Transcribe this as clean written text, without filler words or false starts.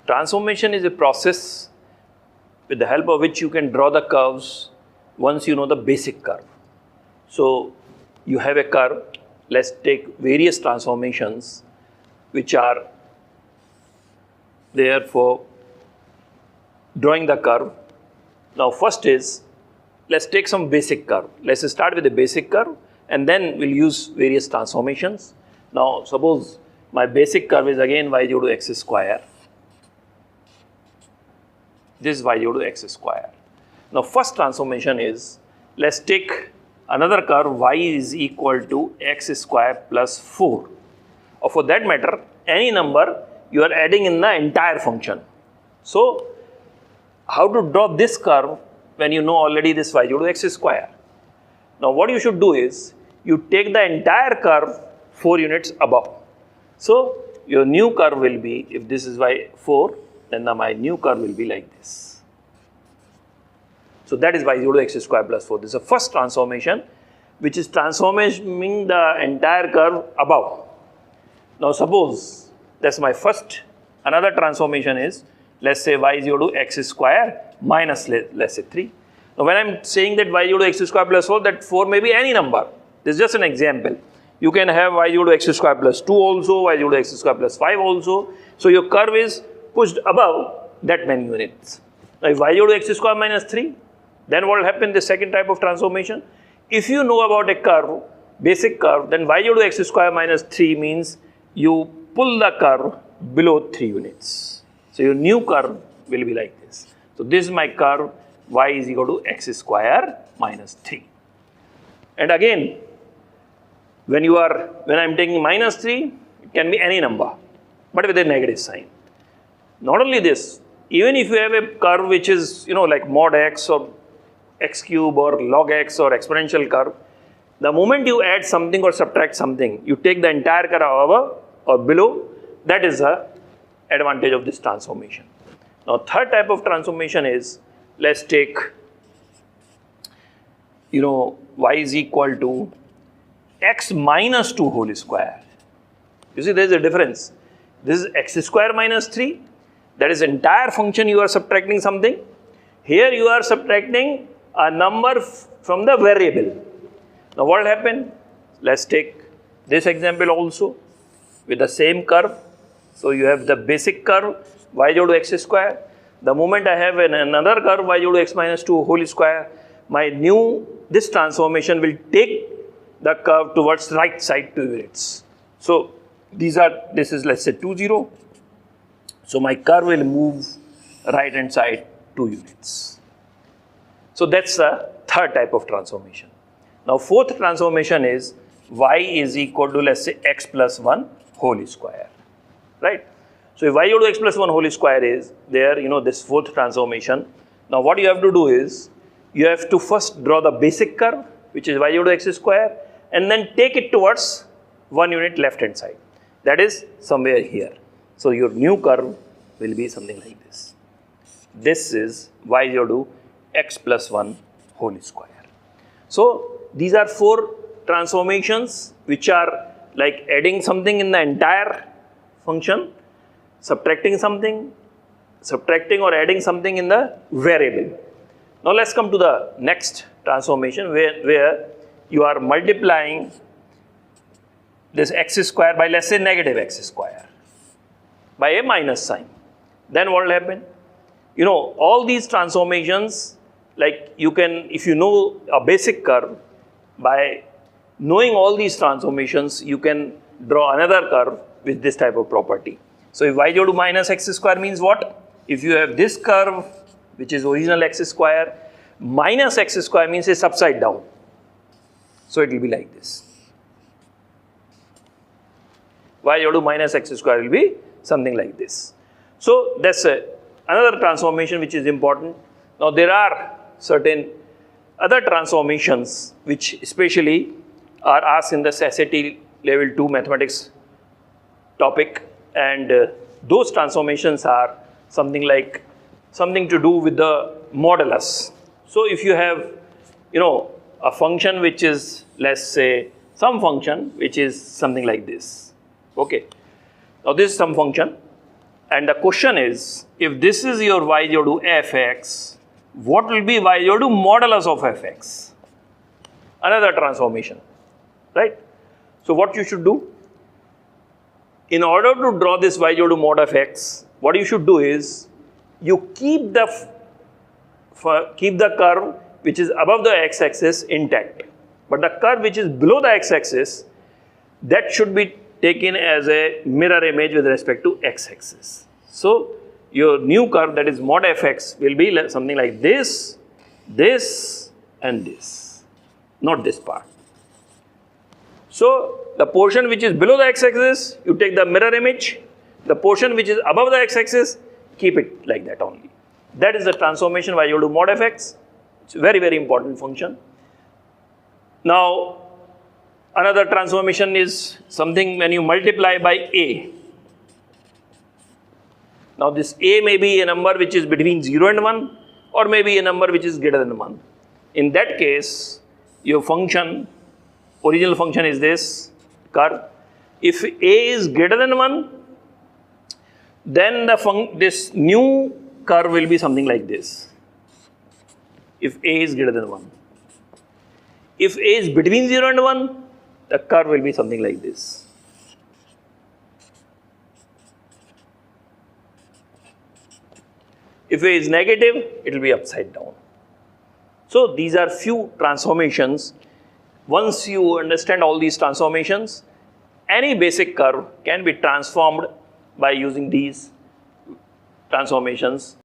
Transformation is a process with the help of which you can draw the curves once you know the basic curve. So you have a curve, let's take various transformations which are there for drawing the curve. Now first is, let's take some basic curve. Let's start with the basic curve and then we'll use various transformations. Now suppose my basic curve is again y due to x square. This is y due to x square. Now first transformation is, let's take another curve y is equal to x square plus 4. Or for that matter, any number you are adding in the entire function. So how to draw this curve when you know already this y due to x square? Now what you should do is, you take the entire curve 4 units above. So your new curve will be, if this is y4, then my new curve will be like this. So that is y due to x square plus 4. This is the first transformation, which is transforming the entire curve above. Now suppose that's my first. Another transformation is, let's say y is equal to x square minus, let's say 3. Now when I'm saying that y is equal to x square plus 4, that 4 may be any number. This is just an example. You can have y is equal to x square plus 2 also, y is equal to x square plus 5 also. So your curve is pushed above that many units. Now if y is equal to x square minus 3, then what will happen, the second type of transformation? If you know about a curve, basic curve, then y is equal to x square minus 3 means you pull the curve below 3 units. So your new curve will be like this. So this is my curve, y is equal to x square minus 3. And again, when I'm taking minus 3, it can be any number, but with a negative sign. Not only this, even if you have a curve which is, like mod x or x cube or log x or exponential curve, the moment you add something or subtract something, you take the entire curve above or below. That is the advantage of this transformation. Now third type of transformation is, let's take, y is equal to x minus 2 whole square. You see, there is a difference. This is x square minus 3. That is entire function you are subtracting something. Here you are subtracting a number from the variable. Now what will happen? Let's take this example also with the same curve. So you have the basic curve y is equal to x square. The moment I have another curve y is equal to x minus 2 whole square, this transformation will take the curve towards right side 2 units. So this is, let's say 2, 0. So my curve will move right hand side 2 units. So that's the third type of transformation. Now fourth transformation is y is equal to, let's say, x plus 1 whole square, right? So if y is equal to x plus 1 whole square is there, this fourth transformation. Now what you have to do is, you have to first draw the basic curve, which is y is equal to x square, and then take it towards 1 unit left hand side. That is somewhere here. So your new curve will be something like this. This is y is equal to x plus 1 whole square. So these are 4 transformations which are like adding something in the entire function, subtracting something, subtracting or adding something in the variable. Now let's come to the next transformation where you are multiplying this x square by, let's say, negative x square by a minus sign. Then what will happen? All these transformations, like you can, if you know a basic curve, by knowing all these transformations, you can draw another curve with this type of property. So if y is equal to minus x square means what? If you have this curve, which is original x square, minus x square means it's upside down. So it will be like this. Y is equal to minus x square will be something like this. So that's another transformation which is important. Now there are certain other transformations which especially are asked in the SAT level 2 mathematics topic, and those transformations are something to do with the modulus. So if you have a function which is, let's say, some function which is something like this. Okay. Now this is some function, And the question is, if this is your y0 to fx, what will be y0 to modulus of fx? Another transformation, right? So what you should do? In order to draw this y0 to mod of x, what you should do is, you keep the curve which is above the x-axis intact. But the curve which is below the x-axis, that should be taken as a mirror image with respect to x-axis. So your new curve, that is mod fx, will be something like this, this and this, not this part. So the portion which is below the x-axis, you take the mirror image. The portion which is above the x-axis, keep it like that only. That is the transformation y0 to mod fx. It's a very, very important function. Now, another transformation is something when you multiply by a. Now, this a may be a number which is between 0 and 1, or maybe a number which is greater than 1. In that case, your function, original function is this curve. If a is greater than 1, then this new curve will be something like this. If a is greater than 1. If a is between 0 and 1, the curve will be something like this. If a is negative, it will be upside down. So these are few transformations. Once you understand all these transformations, any basic curve can be transformed by using these transformations.